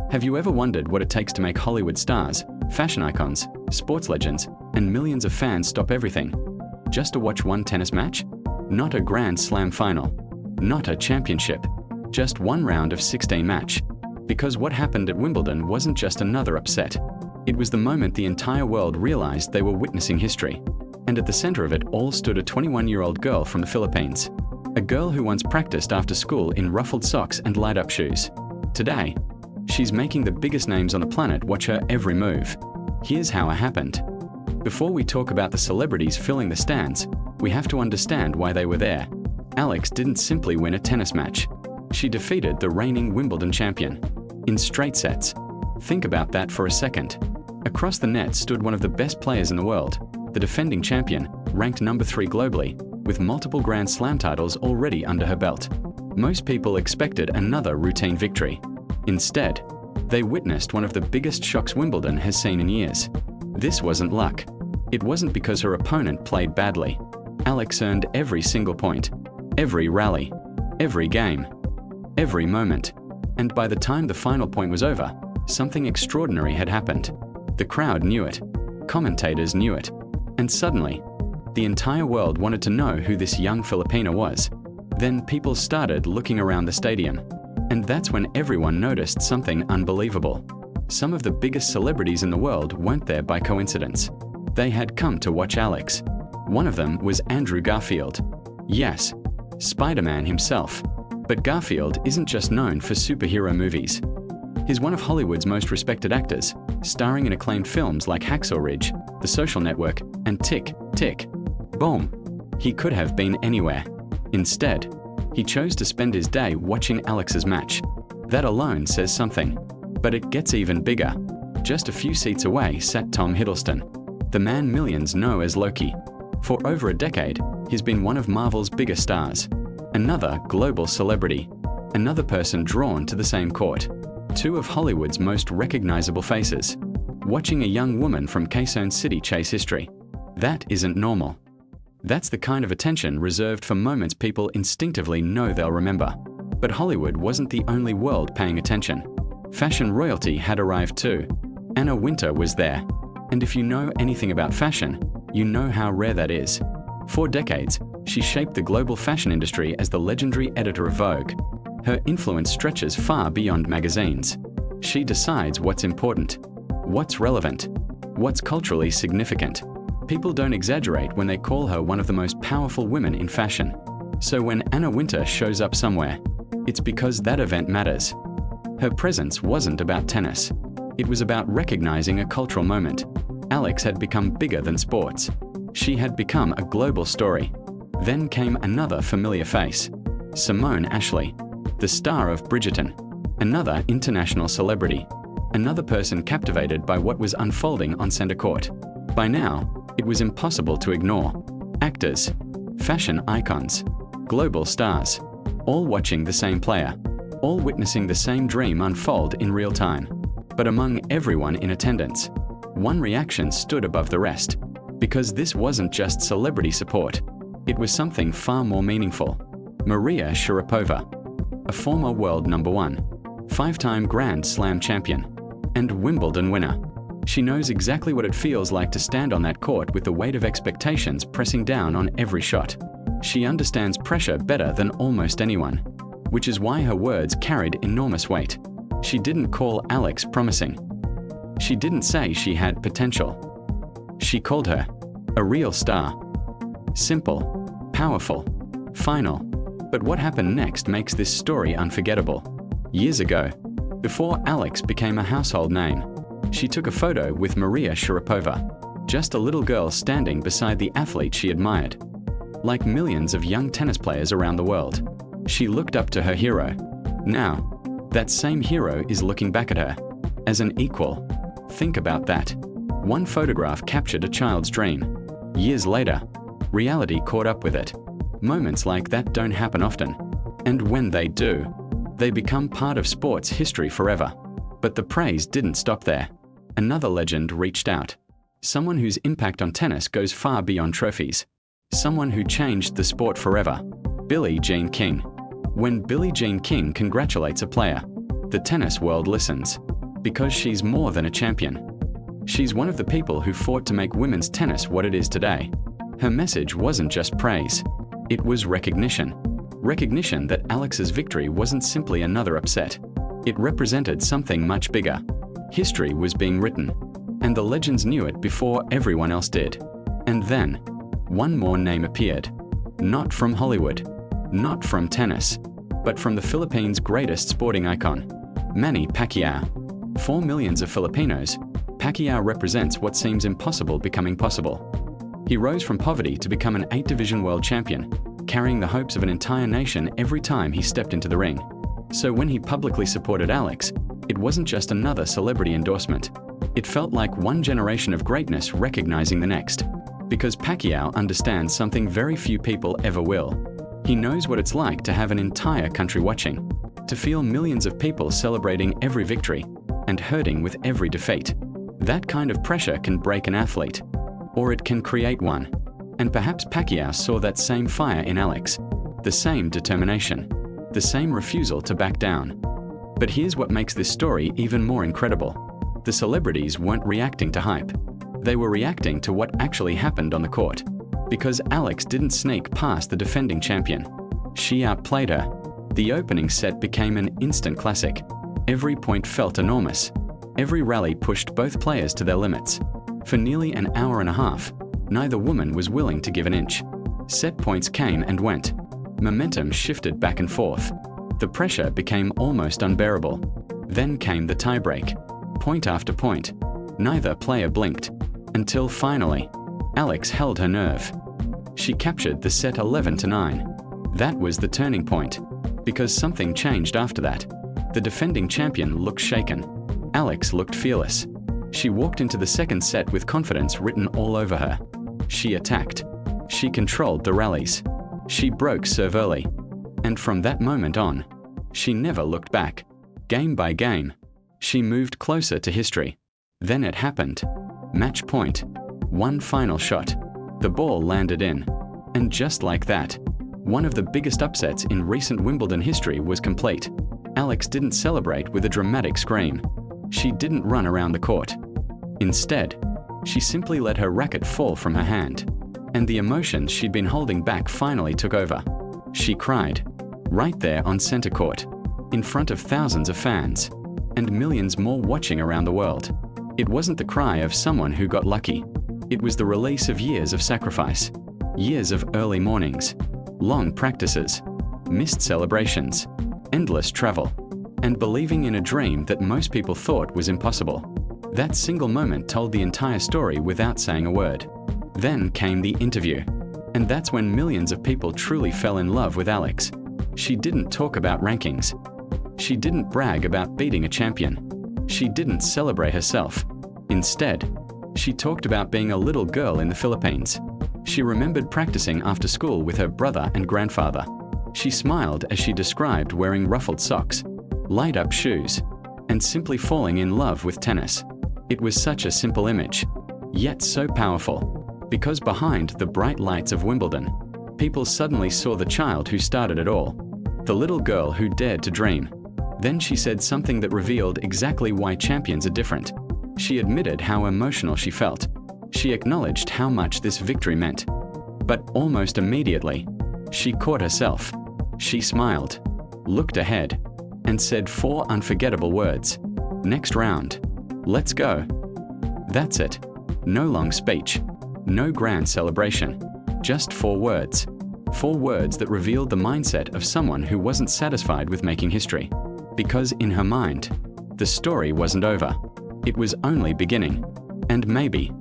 Have you ever wondered what it takes to make Hollywood stars, fashion icons, sports legends, and millions of fans stop everything just to watch one tennis match? Not a Grand Slam final, not a championship, just one round of 16 match. Because what happened at Wimbledon wasn't just another upset. It was the moment the entire world realized they were witnessing history. And at the center of it all stood a 21-year-old girl from the Philippines. A girl who once practiced after school in ruffled socks and light-up shoes. Today, she's making the biggest names on the planet watch her every move. Here's how it happened. Before we talk about the celebrities filling the stands, we have to understand why they were there. Alex didn't simply win a tennis match. She defeated the reigning Wimbledon champion in straight sets. Think about that for a second. Across the net stood one of the best players in the world, the defending champion, ranked number 3 globally, with multiple Grand Slam titles already under her belt. Most people expected another routine victory. Instead, they witnessed one of the biggest shocks Wimbledon has seen in years. This wasn't luck. It wasn't because her opponent played badly. Alex earned every single point, every rally, every game, every moment. And by the time the final point was over, something extraordinary had happened. The crowd knew it. Commentators knew it. And suddenly, the entire world wanted to know who this young Filipina was. Then people started looking around the stadium. And that's when everyone noticed something unbelievable. Some of the biggest celebrities in the world weren't there by coincidence. They had come to watch Alex. One of them was Andrew Garfield. Yes, Spider-Man himself. But Garfield isn't just known for superhero movies. He's one of Hollywood's most respected actors, starring in acclaimed films like Hacksaw Ridge, The Social Network, and Tick, Tick, Boom. He could have been anywhere. Instead, he chose to spend his day watching Alex's match. That alone says something. But it gets even bigger. Just a few seats away sat Tom Hiddleston, the man millions know as Loki. For over a decade, he's been one of Marvel's biggest stars. Another global celebrity. Another person drawn to the same court. Two of Hollywood's most recognizable faces. Watching a young woman from Quezon City chase history. That isn't normal. That's the kind of attention reserved for moments people instinctively know they'll remember. But Hollywood wasn't the only world paying attention. Fashion royalty had arrived too. Anna Wintour was there. And if you know anything about fashion, you know how rare that is. For decades, she shaped the global fashion industry as the legendary editor of Vogue. Her influence stretches far beyond magazines. She decides what's important, what's relevant, what's culturally significant. People don't exaggerate when they call her one of the most powerful women in fashion. So when Anna Wintour shows up somewhere, it's because that event matters. Her presence wasn't about tennis. It was about recognizing a cultural moment. Alex had become bigger than sports. She had become a global story. Then came another familiar face. Simone Ashley, the star of Bridgerton. Another international celebrity. Another person captivated by what was unfolding on center court. By now, it was impossible to ignore. Actors, fashion icons, global stars, all watching the same player, all witnessing the same dream unfold in real time. But among everyone in attendance, one reaction stood above the rest. Because this wasn't just celebrity support. It was something far more meaningful. Maria Sharapova, a former world number 1, 5-time Grand Slam champion, and Wimbledon winner. She knows exactly what it feels like to stand on that court with the weight of expectations pressing down on every shot. She understands pressure better than almost anyone, which is why her words carried enormous weight. She didn't call Alex promising. She didn't say she had potential. She called her a real star. Simple, powerful, final. But what happened next makes this story unforgettable. Years ago, before Alex became a household name, she took a photo with Maria Sharapova, just a little girl standing beside the athlete she admired. Like millions of young tennis players around the world, she looked up to her hero. Now, that same hero is looking back at her as an equal. Think about that. One photograph captured a child's dream. Years later, reality caught up with it. Moments like that don't happen often. And when they do, they become part of sports history forever. But the praise didn't stop there. Another legend reached out. Someone whose impact on tennis goes far beyond trophies. Someone who changed the sport forever. Billie Jean King. When Billie Jean King congratulates a player, the tennis world listens. Because she's more than a champion. She's one of the people who fought to make women's tennis what it is today. Her message wasn't just praise. It was recognition. Recognition that Alex's victory wasn't simply another upset. It represented something much bigger. History was being written, and the legends knew it before everyone else did. And then, one more name appeared. Not from Hollywood, not from tennis, but from the Philippines' greatest sporting icon, Manny Pacquiao. For millions of Filipinos, Pacquiao represents what seems impossible becoming possible. He rose from poverty to become an 8-division world champion, carrying the hopes of an entire nation every time he stepped into the ring. So when he publicly supported Alex, it wasn't just another celebrity endorsement. It felt like one generation of greatness recognizing the next. Because Pacquiao understands something very few people ever will. He knows what it's like to have an entire country watching, to feel millions of people celebrating every victory and hurting with every defeat. That kind of pressure can break an athlete, or it can create one. And perhaps Pacquiao saw that same fire in Alex, the same determination, the same refusal to back down. But here's what makes this story even more incredible. The celebrities weren't reacting to hype. They were reacting to what actually happened on the court. Because Alex didn't sneak past the defending champion. She outplayed her. The opening set became an instant classic. Every point felt enormous. Every rally pushed both players to their limits. For nearly an hour and a half, neither woman was willing to give an inch. Set points came and went. Momentum shifted back and forth. The pressure became almost unbearable. Then came the tiebreak. Point after point. Neither player blinked. Until finally, Alex held her nerve. She captured the set 11-9. That was the turning point. Because something changed after that. The defending champion looked shaken. Alex looked fearless. She walked into the second set with confidence written all over her. She attacked. She controlled the rallies. She broke serve early. And from that moment on, she never looked back. Game by game, she moved closer to history. Then it happened. Match point. One final shot. The ball landed in. And just like that, one of the biggest upsets in recent Wimbledon history was complete. Alex didn't celebrate with a dramatic scream. She didn't run around the court. Instead, she simply let her racket fall from her hand. And the emotions she'd been holding back finally took over. She cried. Right there on center court. In front of thousands of fans. And millions more watching around the world. It wasn't the cry of someone who got lucky. It was the release of years of sacrifice. Years of early mornings. Long practices. Missed celebrations. Endless travel. And believing in a dream that most people thought was impossible. That single moment told the entire story without saying a word. Then came the interview. And that's when millions of people truly fell in love with Alex. She didn't talk about rankings. She didn't brag about beating a champion. She didn't celebrate herself. Instead, she talked about being a little girl in the Philippines. She remembered practicing after school with her brother and grandfather. She smiled as she described wearing ruffled socks, light-up shoes, and simply falling in love with tennis. It was such a simple image, yet so powerful. Because behind the bright lights of Wimbledon, people suddenly saw the child who started it all. The little girl who dared to dream. Then she said something that revealed exactly why champions are different. She admitted how emotional she felt. She acknowledged how much this victory meant. But almost immediately, she caught herself. She smiled, looked ahead, and said 4 unforgettable words. Next round. Let's go. That's it. No long speech. No grand celebration. Just 4 words. 4 words that revealed the mindset of someone who wasn't satisfied with making history. Because in her mind, the story wasn't over. It was only beginning. And maybe,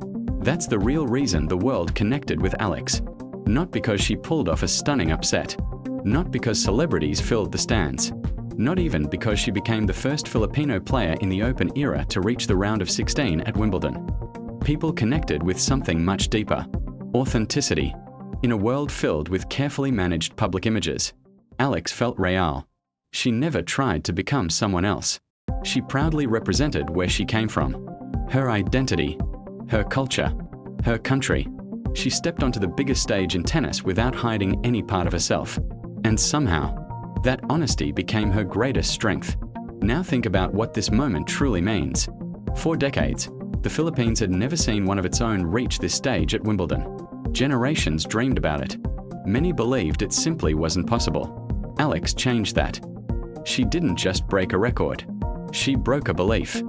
that's the real reason the world connected with Alex. Not because she pulled off a stunning upset. Not because celebrities filled the stands. Not even because she became the first Filipino player in the Open era to reach the round of 16 at Wimbledon. People connected with something much deeper. Authenticity. In a world filled with carefully managed public images, Alex felt real. She never tried to become someone else. She proudly represented where she came from. Her identity. Her culture. Her country. She stepped onto the biggest stage in tennis without hiding any part of herself. And somehow, that honesty became her greatest strength. Now think about what this moment truly means. For decades, the Philippines had never seen one of its own reach this stage at Wimbledon. Generations dreamed about it. Many believed it simply wasn't possible. Alex changed that. She didn't just break a record. She broke a belief.